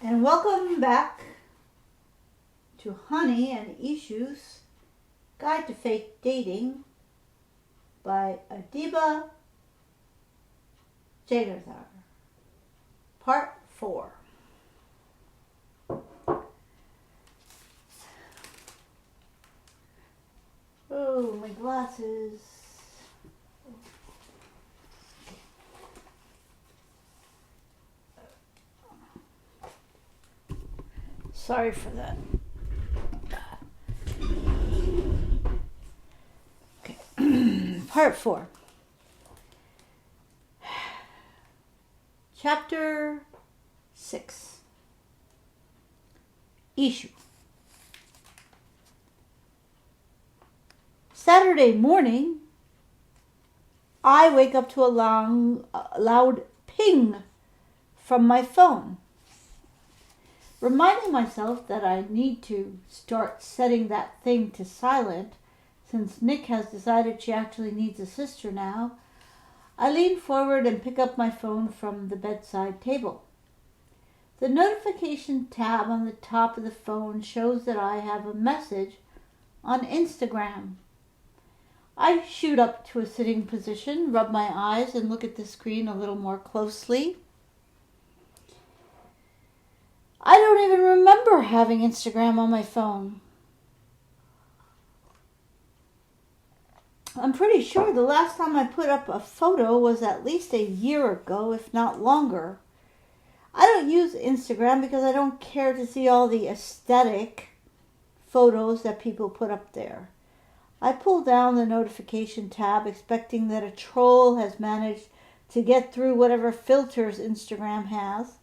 And welcome back to Hani and Ishu's Guide to Fake Dating by Adiba Jaigirdar, Part 4. Oh, my glasses. Sorry for that. Okay. Part 4. Chapter 6. Ishu. Saturday morning, I wake up to a loud ping from my phone, reminding myself that I need to start setting that thing to silent since Nick has decided she actually needs a sister now. I lean forward and pick up my phone from the bedside table. The notification tab on the top of the phone shows that I have a message on Instagram. I shoot up to a sitting position, rub my eyes, and look at the screen a little more closely. I don't even remember having Instagram on my phone. I'm pretty sure the last time I put up a photo was at least a year ago, if not longer. I don't use Instagram because I don't care to see all the aesthetic photos that people put up there. I pull down the notification tab expecting that a troll has managed to get through whatever filters Instagram has.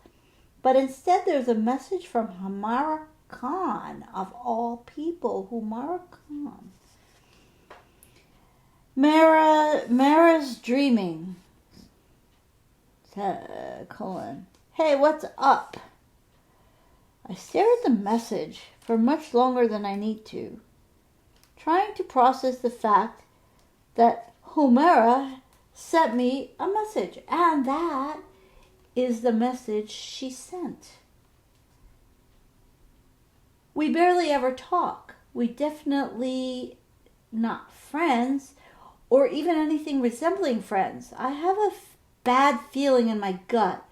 But instead there's a message from Humara Khan, of all people. Humara Khan. Mara's dreaming. Colon. Hey, what's up? I stare at the message for much longer than I need to, trying to process the fact that Humara sent me a message, and that is the message she sent. We barely ever talk. We definitely not friends, or even anything resembling friends. I have a bad feeling in my gut,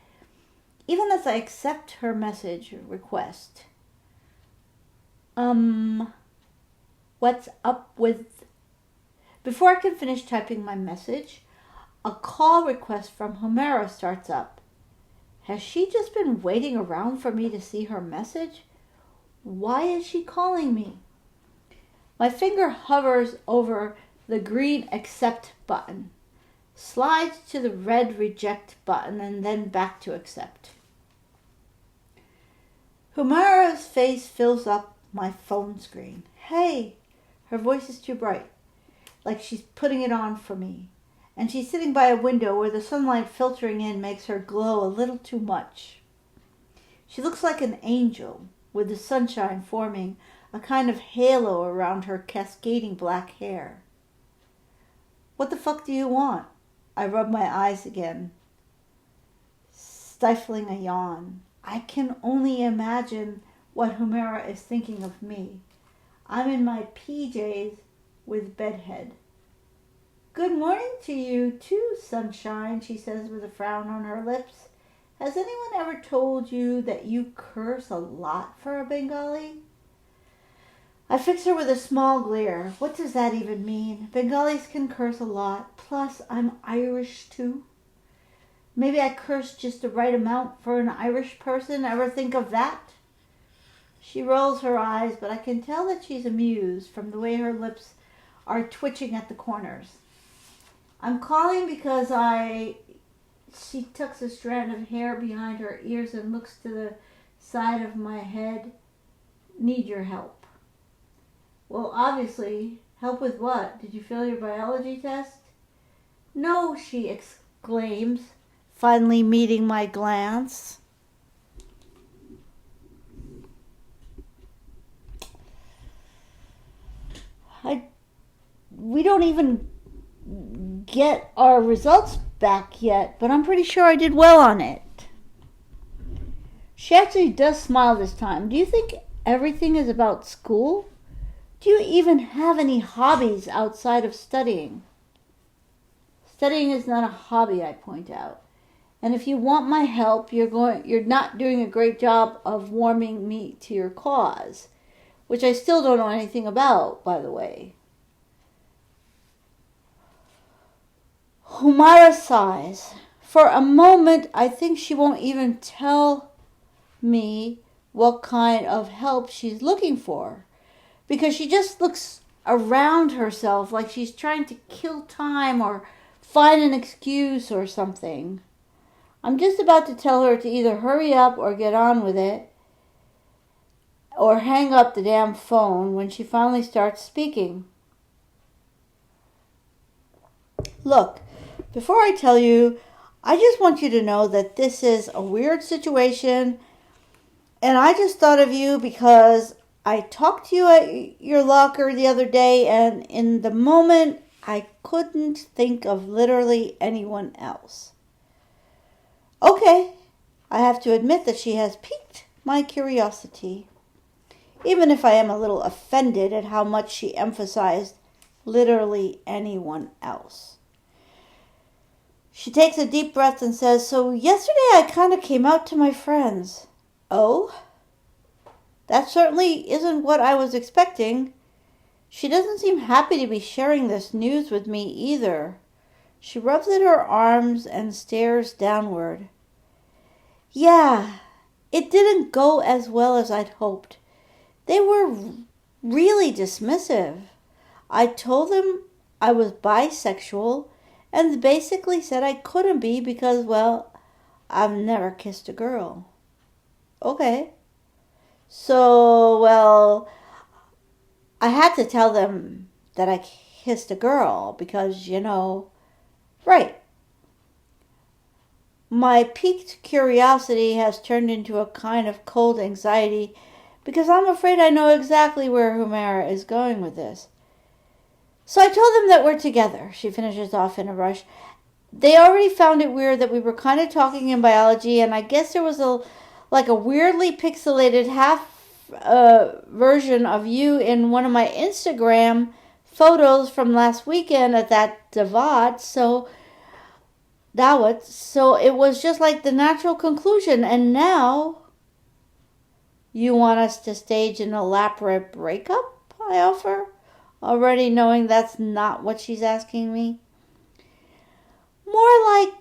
even as I accept her message request. What's up with... Before I can finish typing my message, a call request from Humara starts up. Has she just been waiting around for me to see her message? Why is she calling me? My finger hovers over the green accept button, slides to the red reject button, and then back to accept. Humara's face fills up my phone screen. Hey, her voice is too bright, like she's putting it on for me. And she's sitting by a window where the sunlight filtering in makes her glow a little too much. She looks like an angel, with the sunshine forming a kind of halo around her cascading black hair. What the fuck do you want? I rub my eyes again, stifling a yawn. I can only imagine what Humara is thinking of me. I'm in my PJs with bedhead. Good morning to you too, sunshine, she says with a frown on her lips. Has anyone ever told you that you curse a lot for a Bengali? I fix her with a small glare. What does that even mean? Bengalis can curse a lot. Plus, I'm Irish too. Maybe I curse just the right amount for an Irish person. Ever think of that? She rolls her eyes, but I can tell that she's amused from the way her lips are twitching at the corners. I'm calling because She tucks a strand of hair behind her ears and looks to the side of my head. Need your help. Well, obviously. Help with what? Did you fail your biology test? No, she exclaims, finally meeting my glance. We don't even get our results back yet, but I'm pretty sure I did well on it. She actually does smile this time. Do you think everything is about school? Do you even have any hobbies outside of studying? Studying is not a hobby, I point out. And if you want my help, you're not doing a great job of warming me to your cause, which I still don't know anything about, by the way. Humaira sighs. For a moment, I think she won't even tell me what kind of help she's looking for, because she just looks around herself like she's trying to kill time or find an excuse or something. I'm just about to tell her to either hurry up or get on with it or hang up the damn phone when she finally starts speaking. Look, before I tell you, I just want you to know that this is a weird situation, and I just thought of you because I talked to you at your locker the other day, and in the moment, I couldn't think of literally anyone else. Okay, I have to admit that she has piqued my curiosity, even if I am a little offended at how much she emphasized literally anyone else. She takes a deep breath and says, so yesterday I kind of came out to my friends. Oh? That certainly isn't what I was expecting. She doesn't seem happy to be sharing this news with me either. She rubs at her arms and stares downward. Yeah, it didn't go as well as I'd hoped. They were really dismissive. I told them I was bisexual and basically said I couldn't be because, well, I've never kissed a girl. Okay. So, well, I had to tell them that I kissed a girl because, right. My piqued curiosity has turned into a kind of cold anxiety because I'm afraid I know exactly where Humaira is going with this. So I told them that we're together, she finishes off in a rush. They already found it weird that we were kind of talking in biology, and I guess there was a weirdly pixelated half version of you in one of my Instagram photos from last weekend at that Dawat, so it was just like the natural conclusion, and now you want us to stage an elaborate breakup, I offer, already knowing that's not what she's asking me. More like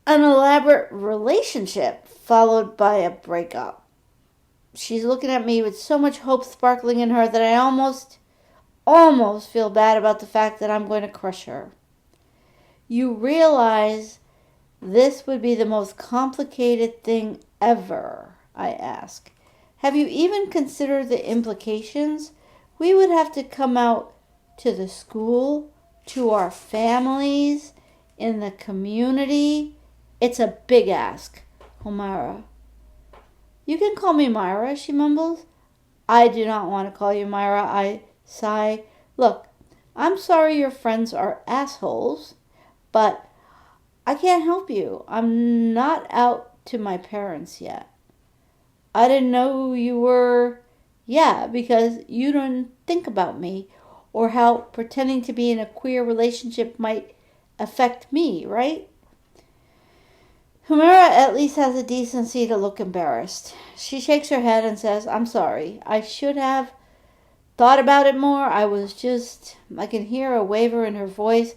an elaborate relationship followed by a breakup. She's looking at me with so much hope sparkling in her that I almost feel bad about the fact that I'm going to crush her. You realize this would be the most complicated thing ever, I ask. Have you even considered the implications? We would have to come out to the school, to our families, in the community. It's a big ask, Humaira. You can call me Myra, she mumbles. I do not want to call you Myra, I sigh. Look, I'm sorry your friends are assholes, but I can't help you. I'm not out to my parents yet. I didn't know you were. Yeah, because you don't think about me or how pretending to be in a queer relationship might affect me, right? Humaira at least has the decency to look embarrassed. She shakes her head and says, I'm sorry. I should have thought about it more. I can hear a waver in her voice.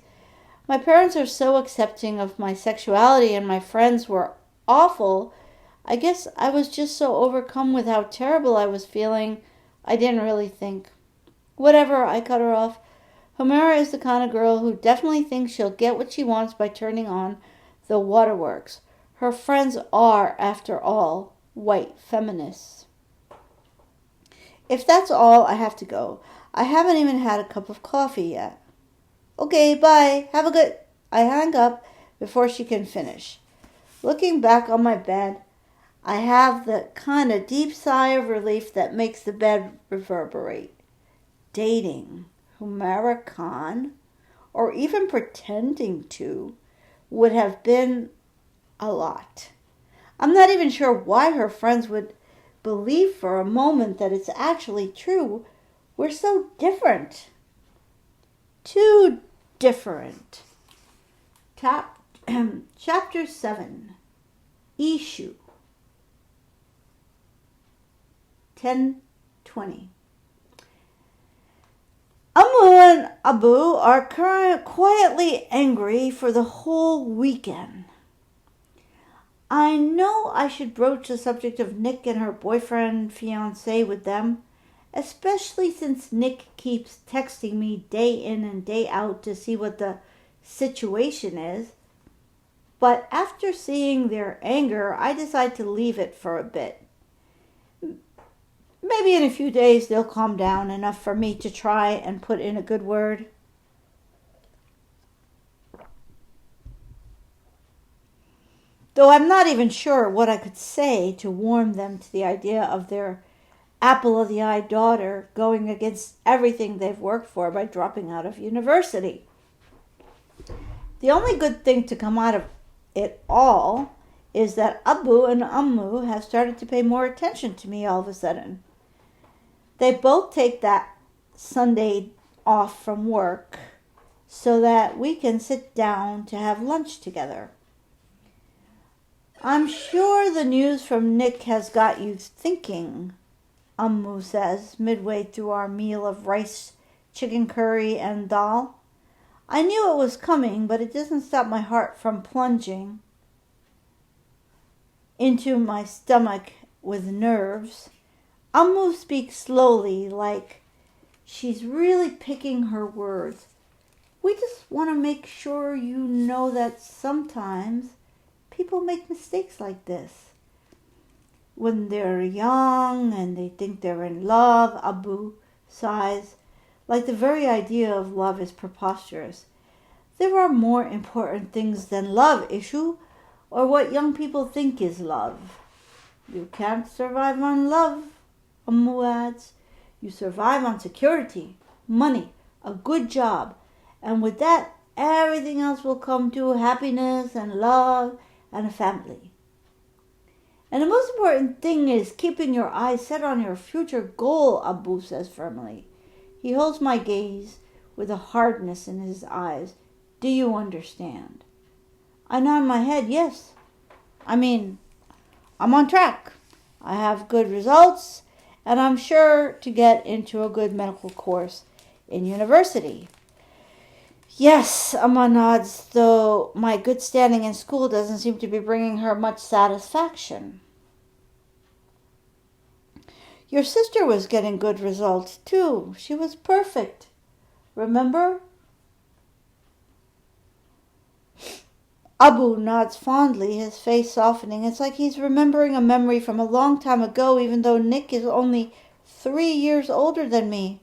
My parents are so accepting of my sexuality and my friends were awful. I guess I was just so overcome with how terrible I was feeling, I didn't really think. Whatever, I cut her off. Humaira is the kind of girl who definitely thinks she'll get what she wants by turning on the waterworks. Her friends are, after all, white feminists. If that's all, I have to go. I haven't even had a cup of coffee yet. Okay, bye. Have a good... I hang up before she can finish. Looking back on my bed, I have the kind of deep sigh of relief that makes the bed reverberate. Dating Humaira Khan, or even pretending to, would have been a lot. I'm not even sure why her friends would believe for a moment that it's actually true. We're so different. Too different. Chapter 7. Ishu. 10:20. Ammu and Abu are quietly angry for the whole weekend. I know I should broach the subject of Nick and her boyfriend, fiancé with them, especially since Nick keeps texting me day in and day out to see what the situation is. But after seeing their anger, I decide to leave it for a bit. Maybe in a few days they'll calm down enough for me to try and put in a good word. Though I'm not even sure what I could say to warm them to the idea of their apple-of-the-eye daughter going against everything they've worked for by dropping out of university. The only good thing to come out of it all is that Abu and Ammu have started to pay more attention to me all of a sudden. They both take that Sunday off from work so that we can sit down to have lunch together. I'm sure the news from Nick has got you thinking, Ammu says midway through our meal of rice, chicken curry, and dal. I knew it was coming, but it doesn't stop my heart from plunging into my stomach with nerves. Ammu speaks slowly, like she's really picking her words. We just want to make sure you know that sometimes people make mistakes like this. When they're young and they think they're in love, Abu sighs, like the very idea of love is preposterous. There are more important things than love, Ishu, or what young people think is love. You can't survive on love, Ammu adds. You survive on security, money, a good job, and with that, everything else will come to happiness and love and a family. And the most important thing is keeping your eyes set on your future goal, Abu says firmly. He holds my gaze with a hardness in his eyes. Do you understand? I nod my head, yes. I'm on track. I have good results, and I'm sure to get into a good medical course in university. Yes, Amma nods, though my good standing in school doesn't seem to be bringing her much satisfaction. Your sister was getting good results, too. She was perfect. Remember? Abu nods fondly, his face softening. It's like he's remembering a memory from a long time ago, even though Nick is only 3 years older than me.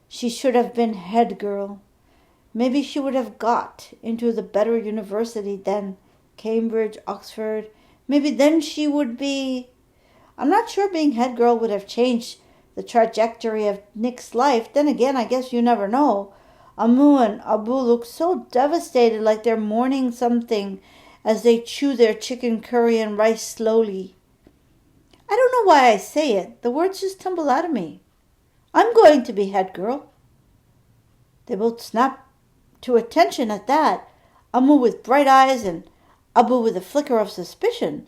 She should have been head girl. Maybe she would have got into the better university than Cambridge, Oxford. Maybe then she would be... I'm not sure being head girl would have changed the trajectory of Nick's life. Then again, I guess you never know. Ammu and Abu look so devastated, like they're mourning something as they chew their chicken curry and rice slowly. I don't know why I say it. The words just tumble out of me. I'm going to be head girl. They both snap to attention at that, Ammu with bright eyes and Abu with a flicker of suspicion.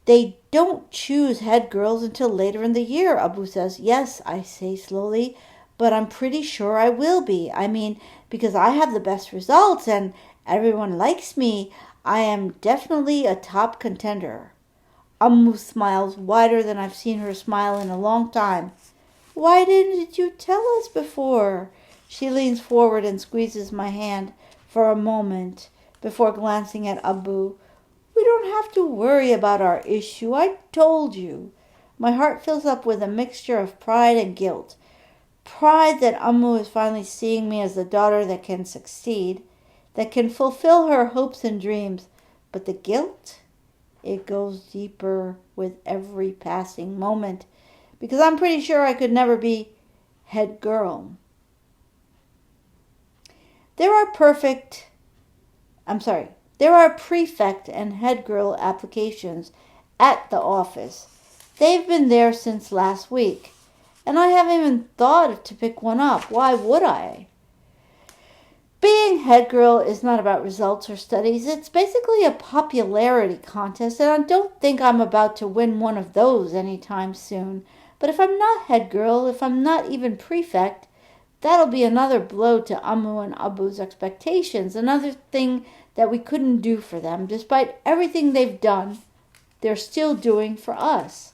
They don't choose head girls until later in the year, Abu says. Yes, I say slowly, but I'm pretty sure I will be. Because I have the best results and everyone likes me, I am definitely a top contender. Ammu smiles wider than I've seen her smile in a long time. Why didn't you tell us before? She leans forward and squeezes my hand for a moment before glancing at Abu. We don't have to worry about our issue. I told you. My heart fills up with a mixture of pride and guilt. Pride that Ammu is finally seeing me as the daughter that can succeed, that can fulfill her hopes and dreams. But the guilt, it goes deeper with every passing moment, because I'm pretty sure I could never be head girl. There are There are prefect and head girl applications at the office. They've been there since last week, and I haven't even thought to pick one up. Why would I? Being head girl is not about results or studies. It's basically a popularity contest, and I don't think I'm about to win one of those anytime soon. But if I'm not head girl, if I'm not even prefect, that'll be another blow to Ammu and Abu's expectations, another thing that we couldn't do for them. Despite everything they've done, they're still doing for us.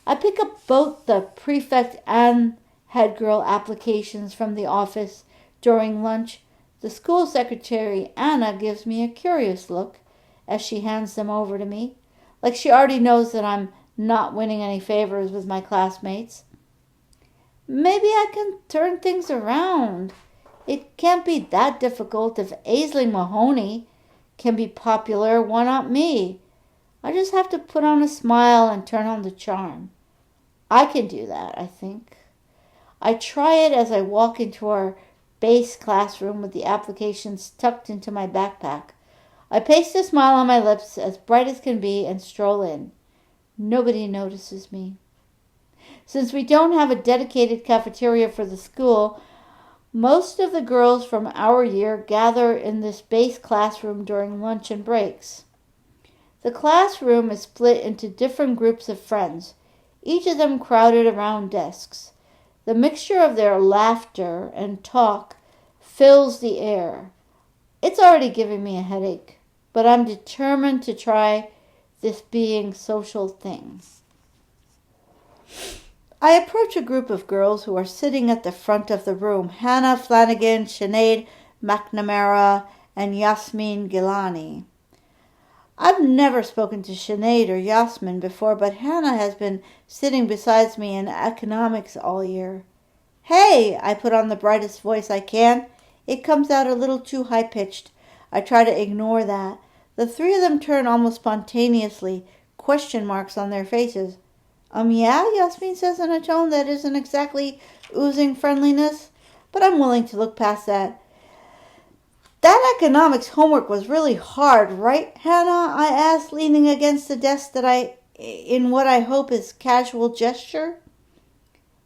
I pick up both the prefect and head girl applications from the office during lunch. The school secretary, Anna, gives me a curious look as she hands them over to me, like she already knows that I'm not winning any favors with my classmates. Maybe I can turn things around. It can't be that difficult. If Aisling Mahoney can be popular, why not me? I just have to put on a smile and turn on the charm. I can do that, I think. I try it as I walk into our base classroom with the applications tucked into my backpack. I paste a smile on my lips as bright as can be and stroll in. Nobody notices me. Since we don't have a dedicated cafeteria for the school, most of the girls from our year gather in this base classroom during lunch and breaks. The classroom is split into different groups of friends, each of them crowded around desks. The mixture of their laughter and talk fills the air. It's already giving me a headache, but I'm determined to try this being social thing. I approach a group of girls who are sitting at the front of the room. Hannah Flanagan, Sinead McNamara, and Yasmin Gilani. I've never spoken to Sinead or Yasmin before, but Hannah has been sitting beside me in economics all year. Hey, I put on the brightest voice I can. It comes out a little too high-pitched. I try to ignore that. The three of them turn almost spontaneously, question marks on their faces. Yeah, Yasmin says in a tone that isn't exactly oozing friendliness, but I'm willing to look past that. That economics homework was really hard, right, Hannah? I asked, leaning against the desk in what I hope is casual gesture.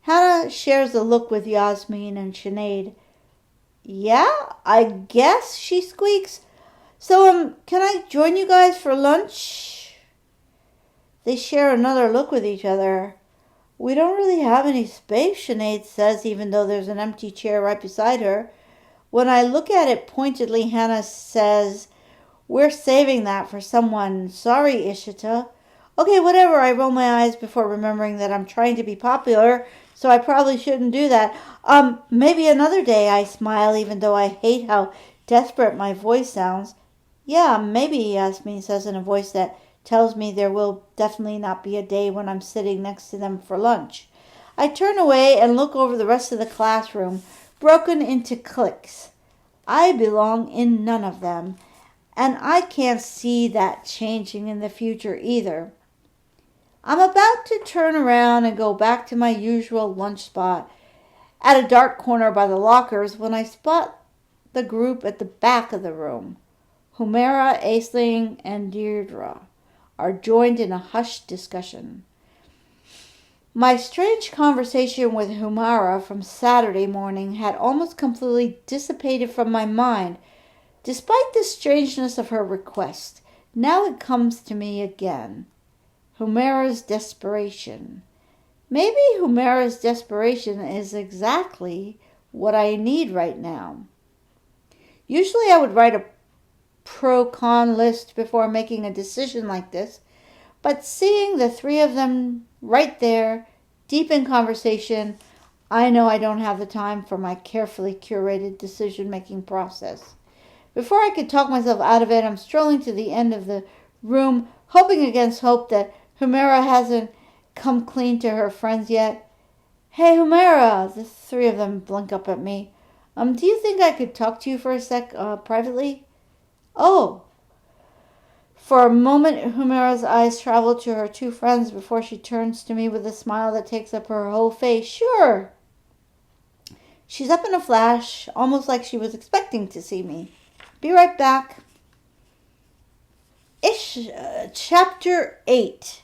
Hannah shares a look with Yasmin and Sinead. Yeah, I guess, she squeaks. So, can I join you guys for lunch? They share another look with each other. We don't really have any space, Sinead says, even though there's an empty chair right beside her. When I look at it pointedly, Hannah says, we're saving that for someone. Sorry, Ishita. Okay, whatever. I roll my eyes before remembering that I'm trying to be popular, so I probably shouldn't do that. Maybe another day, I smile, even though I hate how desperate my voice sounds. Yeah, maybe, Yasmin says in a voice that tells me there will definitely not be a day when I'm sitting next to them for lunch. I turn away and look over the rest of the classroom, broken into cliques. I belong in none of them, and I can't see that changing in the future either. I'm about to turn around and go back to my usual lunch spot at a dark corner by the lockers when I spot the group at the back of the room. Humaira, Aisling, and Deirdre are joined in a hushed discussion. My strange conversation with Humaira from Saturday morning had almost completely dissipated from my mind. Despite the strangeness of her request, now it comes to me again. Humaira's desperation. Maybe Humaira's desperation is exactly what I need right now. Usually I would write a pro-con list before making a decision like this, but seeing the three of them right there, deep in conversation, I know I don't have the time for my carefully curated decision-making process. Before I could talk myself out of it, I'm strolling to the end of the room, hoping against hope that Humaira hasn't come clean to her friends yet. Hey, Humaira! The three of them blink up at me. Do you think I could talk to you for a sec, privately? Oh. For a moment, Humaira's eyes travel to her two friends before she turns to me with a smile that takes up her whole face. Sure. She's up in a flash, almost like she was expecting to see me. Be right back. Chapter 8,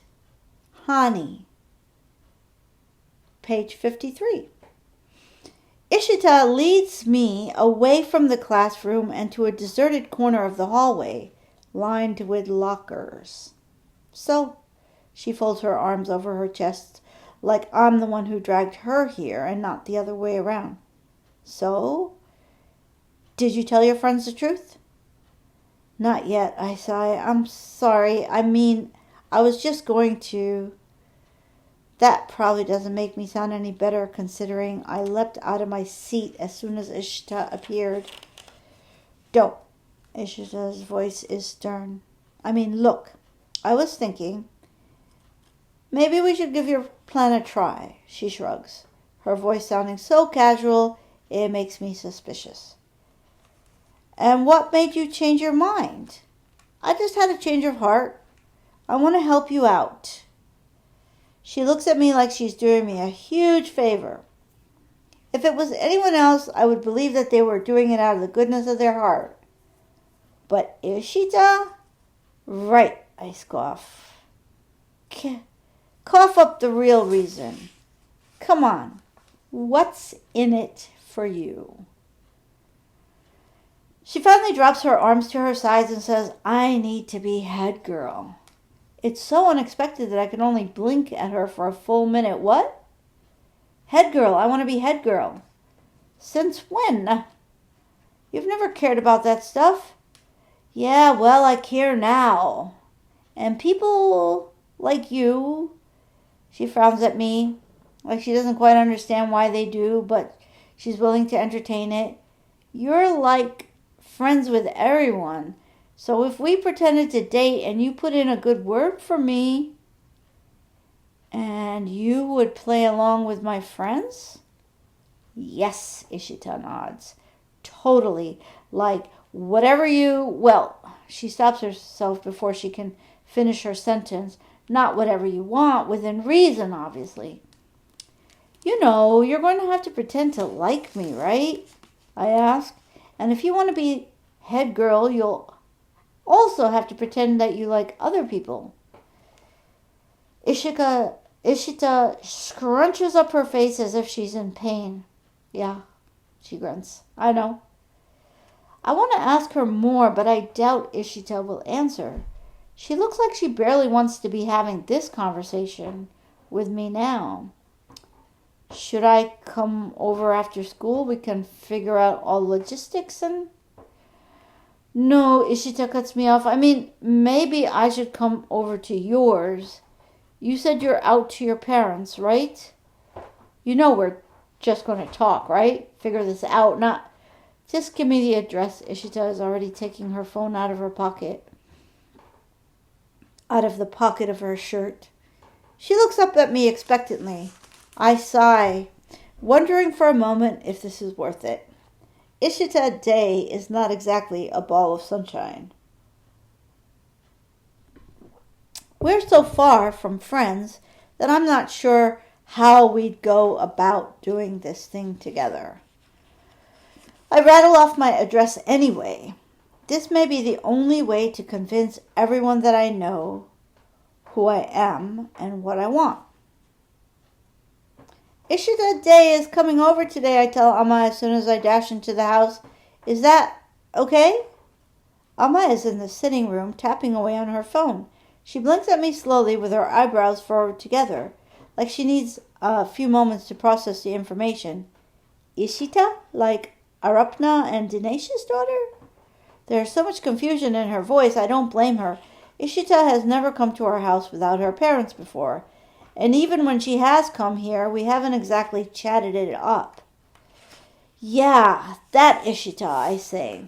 Hani, page 53. Ishita leads me away from the classroom and to a deserted corner of the hallway, lined with lockers. So, she folds her arms over her chest, like I'm the one who dragged her here and not the other way around. So, did you tell your friends the truth? Not yet, I sigh. I'm sorry. I was just going to. That probably doesn't make me sound any better considering I leapt out of my seat as soon as Ishita appeared. Don't. Ishita's voice is stern. Look, I was thinking, maybe we should give your plan a try, she shrugs, her voice sounding so casual it makes me suspicious. And what made you change your mind? I just had a change of heart. I want to help you out. She looks at me like she's doing me a huge favor. If it was anyone else, I would believe that they were doing it out of the goodness of their heart. But Ishita? Right, I scoff. Cough up the real reason. Come on, what's in it for you? She finally drops her arms to her sides and says, I need to be head girl. It's so unexpected that I can only blink at her for a full minute. What? Head girl, I want to be head girl. Since when? You've never cared about that stuff. Yeah, well, I care now. And people like you, she frowns at me, like she doesn't quite understand why they do, but she's willing to entertain it. You're like friends with everyone. So if we pretended to date and you put in a good word for me, and you would play along with my friends? Yes, Ishita nods. Totally. Like, whatever you... Well, she stops herself before she can finish her sentence. Not whatever you want, within reason, obviously. You know, you're going to have to pretend to like me, right? I ask. And if you want to be head girl, you'll also have to pretend that you like other people. Ishita scrunches up her face as if she's in pain. Yeah, she grunts. I know. I want to ask her more, but I doubt Ishita will answer. She looks like she barely wants to be having this conversation with me now. Should I come over after school? We can figure out all logistics and... No, Ishita cuts me off. Maybe I should come over to yours. You said you're out to your parents, right? You know we're just going to talk, right? Figure this out. Not just give me the address. Ishita is already taking her phone out of her pocket. Out of the pocket of her shirt. She looks up at me expectantly. I sigh, wondering for a moment if this is worth it. Ishita Day is not exactly a ball of sunshine. We're so far from friends that I'm not sure how we'd go about doing this thing together. I rattle off my address anyway. This may be the only way to convince everyone that I know who I am and what I want. Ishita Day is coming over today, I tell Amma as soon as I dash into the house. Is that okay? Amma is in the sitting room, tapping away on her phone. She blinks at me slowly with her eyebrows furrowed together, like she needs a few moments to process the information. Ishita? Like Arapna and Dinesh's daughter? There's so much confusion in her voice, I don't blame her. Ishita has never come to our house without her parents before. And even when she has come here, we haven't exactly chatted it up. Yeah, that Ishita, I say.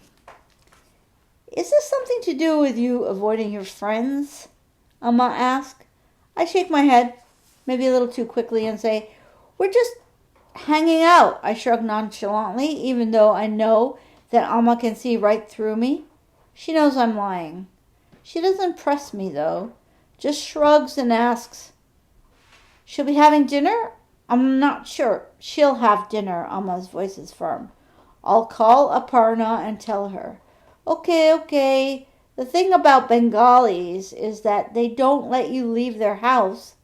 Is this something to do with you avoiding your friends? Amma asks. I shake my head, maybe a little too quickly, and say, we're just hanging out. I shrug nonchalantly, even though I know that Amma can see right through me. She knows I'm lying. She doesn't press me, though, just shrugs and asks, she'll be having dinner? I'm not sure. She'll have dinner, Amma's voice is firm. I'll call Aparna and tell her. Okay. The thing about Bengalis is that they don't let you leave their house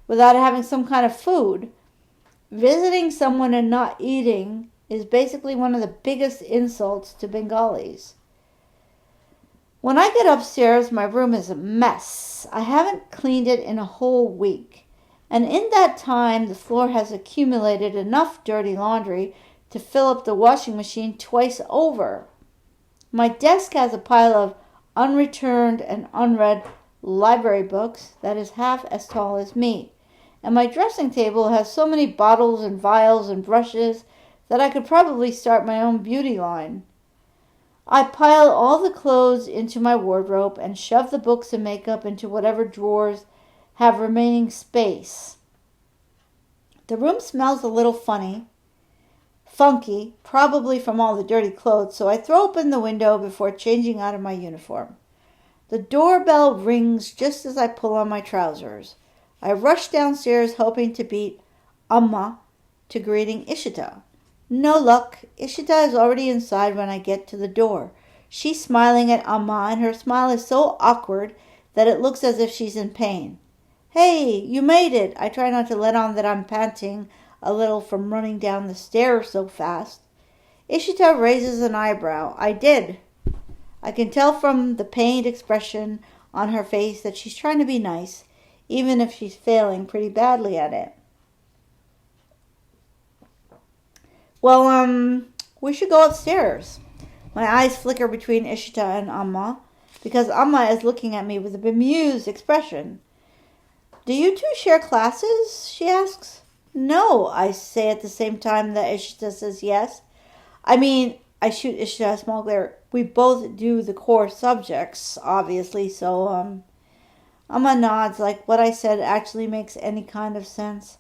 without having some kind of food. Visiting someone and not eating is basically one of the biggest insults to Bengalis. When I get upstairs, my room is a mess. I haven't cleaned it in a whole week. And in that time, the floor has accumulated enough dirty laundry to fill up the washing machine twice over. My desk has a pile of unreturned and unread library books that is half as tall as me. And my dressing table has so many bottles and vials and brushes that I could probably start my own beauty line. I pile all the clothes into my wardrobe and shove the books and makeup into whatever drawers have remaining space. The room smells a little funky, probably from all the dirty clothes, so I throw open the window before changing out of my uniform. The doorbell rings just as I pull on my trousers. I rush downstairs hoping to beat Amma to greeting Ishita. No luck. Ishita is already inside when I get to the door. She's smiling at Amma, and her smile is so awkward that it looks as if she's in pain. Hey, you made it. I try not to let on that I'm panting a little from running down the stairs so fast. Ishita raises an eyebrow. I did. I can tell from the pained expression on her face that she's trying to be nice, even if she's failing pretty badly at it. Well, we should go upstairs. My eyes flicker between Ishita and Amma, because Amma is looking at me with a bemused expression. Do you two share classes? She asks. No, I say at the same time that Ishita says yes. I mean, I shoot Ishita a small glare. We both do the core subjects, obviously, so, Amma nods like what I said actually makes any kind of sense.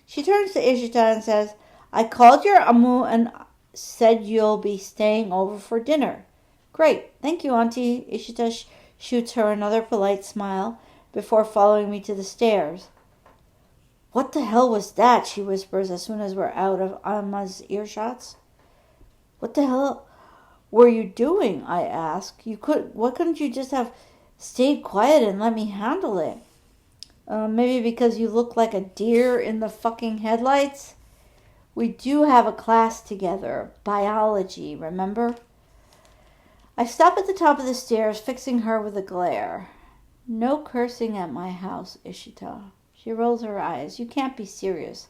She turns to Ishita and says, I called your Ammu and said you'll be staying over for dinner. Great, thank you, Auntie. Ishita shoots her another polite smile before following me to the stairs. What the hell was that? She whispers as soon as we're out of Amma's earshots. What the hell were you doing? I ask. Why couldn't you just have stayed quiet and let me handle it? Maybe because you look like a deer in the fucking headlights? We do have a class together. Biology, remember? I stop at the top of the stairs, fixing her with a glare. No cursing at my house, Ishita. She rolls her eyes. You can't be serious.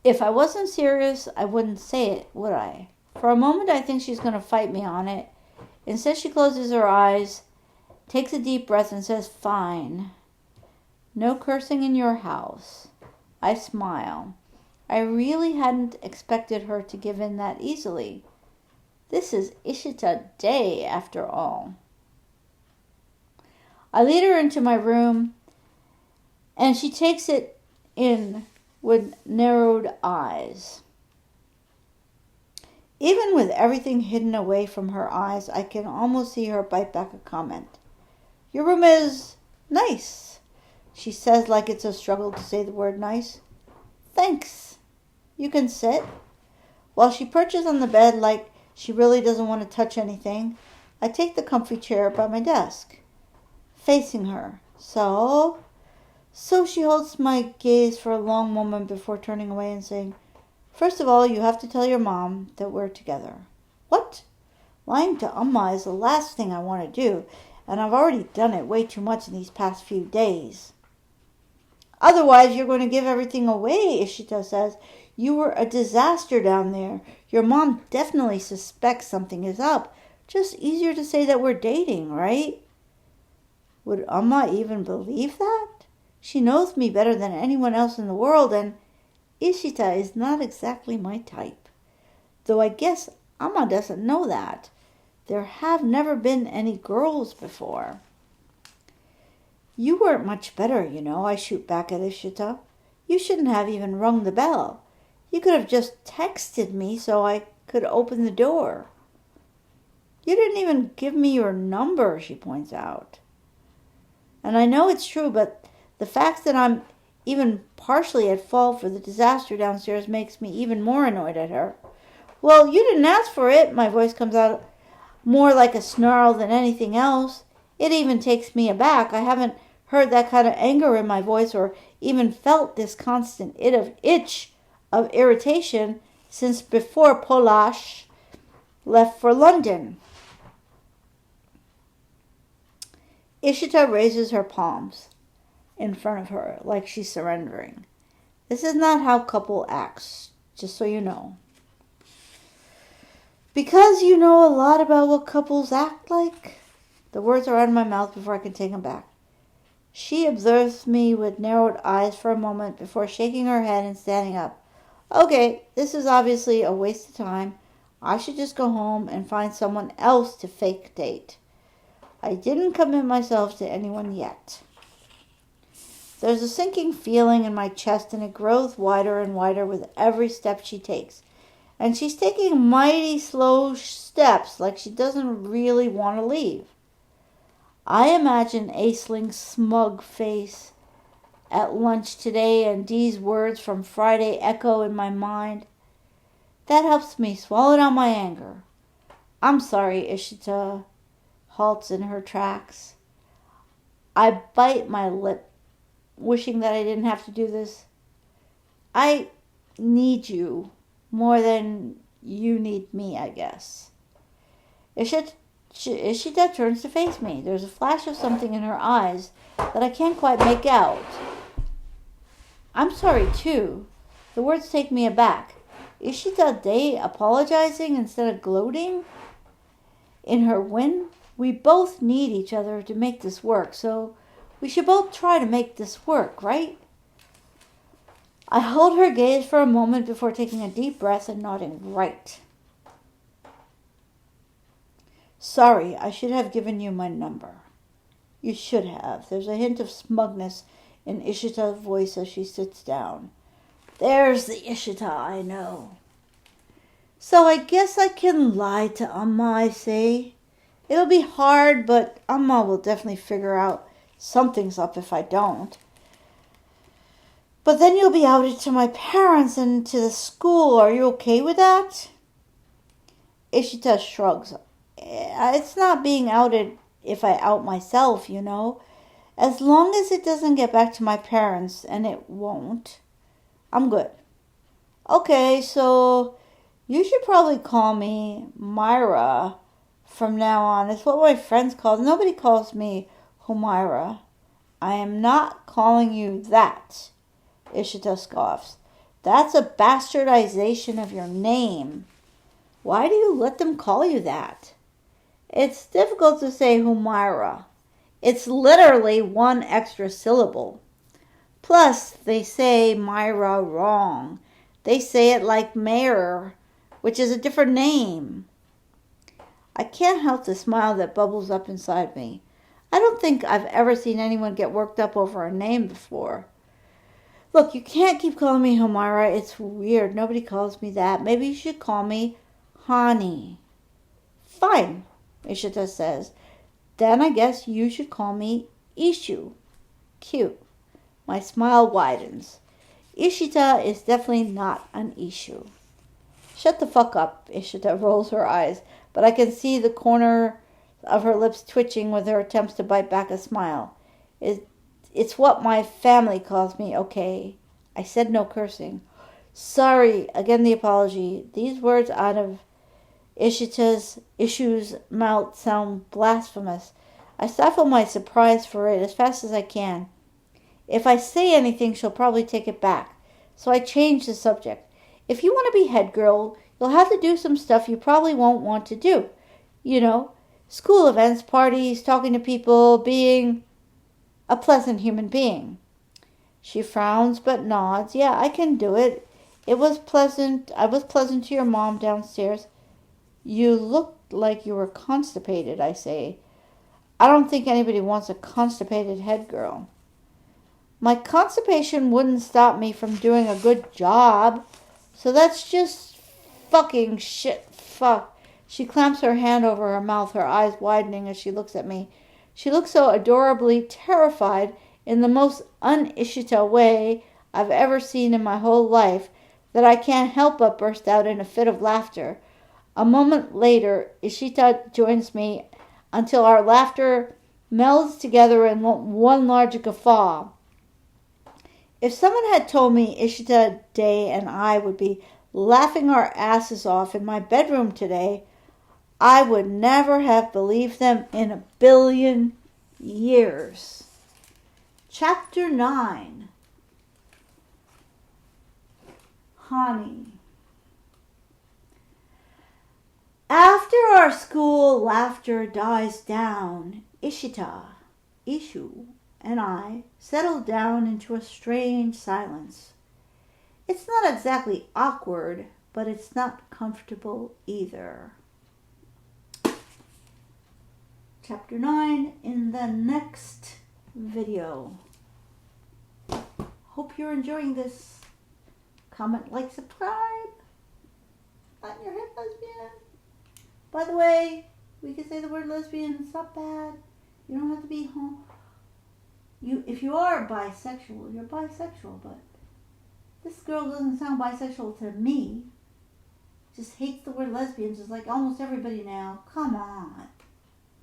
If I wasn't serious, I wouldn't say it, would I? For a moment, I think she's going to fight me on it. Instead, she closes her eyes, takes a deep breath, and says, Fine. No cursing in your house. I smile. I really hadn't expected her to give in that easily. This is Ishita Day, after all. I lead her into my room, and she takes it in with narrowed eyes. Even with everything hidden away from her eyes, I can almost see her bite back a comment. Your room is nice, she says like it's a struggle to say the word nice. Thanks. You can sit. While she perches on the bed like she really doesn't want to touch anything, I take the comfy chair by my desk, facing her. So she holds my gaze for a long moment before turning away and saying, First of all, you have to tell your mom that we're together. What? Lying to Amma is the last thing I want to do, and I've already done it way too much in these past few days. Otherwise, you're going to give everything away, Ishita says. You were a disaster down there. Your mom definitely suspects something is up. Just easier to say that we're dating, right? Would Amma even believe that? She knows me better than anyone else in the world, and Ishita is not exactly my type. Though I guess Amma doesn't know that. There have never been any girls before. You weren't much better, you know, I shoot back at Ishita. You shouldn't have even rung the bell. You could have just texted me so I could open the door. You didn't even give me your number, she points out. And I know it's true, but the fact that I'm even partially at fault for the disaster downstairs makes me even more annoyed at her. Well, you didn't ask for it, my voice comes out. more like a snarl than anything else. It even takes me aback. I haven't heard that kind of anger in my voice or even felt this constant itch of irritation since before Polash left for London. Ishita raises her palms in front of her like she's surrendering. This is not how couple acts, just so you know. Because you know a lot about what couples act like. The words are out of my mouth before I can take them back. She observes me with narrowed eyes for a moment before shaking her head and standing up. Okay, this is obviously a waste of time. I should just go home and find someone else to fake date. I didn't commit myself to anyone yet. There's a sinking feeling in my chest and it grows wider and wider with every step she takes. And she's taking mighty slow steps like she doesn't really want to leave. I imagine Aisling's smug face at lunch today and Dee's words from Friday echo in my mind. That helps me swallow down my anger. I'm sorry, Ishita halts in her tracks. I bite my lip, wishing that I didn't have to do this. I need you more than you need me, I guess. Ishita turns to face me. There's a flash of something in her eyes that I can't quite make out. I'm sorry, too. The words take me aback. Ishita Day apologizing instead of gloating in her win? We both need each other to make this work, so we should both try to make this work, right? I hold her gaze for a moment before taking a deep breath and nodding right. Sorry, I should have given you my number. You should have. There's a hint of smugness in Ishita's voice as she sits down. There's the Ishita I know. So I guess I can lie to Amma, I say. It'll be hard, but Amma will definitely figure out something's up if I don't. But then you'll be outed to my parents and to the school. Are you okay with that? Ishita shrugs. It's not being outed if I out myself, you know. As long as it doesn't get back to my parents, and it won't, I'm good. Okay, so you should probably call me Myra from now on. It's what my friends call. Nobody calls me Humaira. I am not calling you that, Ishita scoffs. That's a bastardization of your name. Why do you let them call you that? It's difficult to say Humaira. It's literally one extra syllable. Plus, they say Myra wrong. They say it like Mayor, which is a different name. I can't help the smile that bubbles up inside me. I don't think I've ever seen anyone get worked up over a name before. Look, you can't keep calling me Humaira. It's weird. Nobody calls me that. Maybe you should call me Hani. Fine, Ishita says. Then I guess you should call me Ishu. Cute. My smile widens. Ishita is definitely not an Ishu. Shut the fuck up, Ishita rolls her eyes, but I can see the corner of her lips twitching with her attempts to bite back a smile. It's what my family calls me, okay? I said no cursing. Sorry, again the apology. These words out of Ishu's mouth sound blasphemous. I stifle my surprise for it as fast as I can. If I say anything, she'll probably take it back. So I change the subject. If you want to be head girl, you'll have to do some stuff you probably won't want to do. You know, school events, parties, talking to people, being a pleasant human being. She frowns but nods. Yeah, I can do it. It was pleasant. I was pleasant to your mom downstairs. You looked like you were constipated, I say. I don't think anybody wants a constipated head girl. My constipation wouldn't stop me from doing a good job. So that's just fucking shit. Fuck. She clamps her hand over her mouth, her eyes widening as she looks at me. She looks so adorably terrified in the most un-Ishita way I've ever seen in my whole life that I can't help but burst out in a fit of laughter. A moment later, Ishita joins me until our laughter melds together in one large guffaw. If someone had told me Ishita, Day, and I would be laughing our asses off in my bedroom today, I would never have believed them in a billion years. Chapter 9. Hani. After our school laughter dies down, Ishu, and I settled down into a strange silence. It's not exactly awkward, but it's not comfortable either. Chapter 9 in the next video. Hope you're enjoying this. Comment, like, subscribe. On your head, lesbian. By the way, we can say the word lesbian. It's not bad. You don't have to be home. If you are bisexual, you're bisexual, but this girl doesn't sound bisexual to me. Just hates the word lesbian, just like almost everybody now. Come on.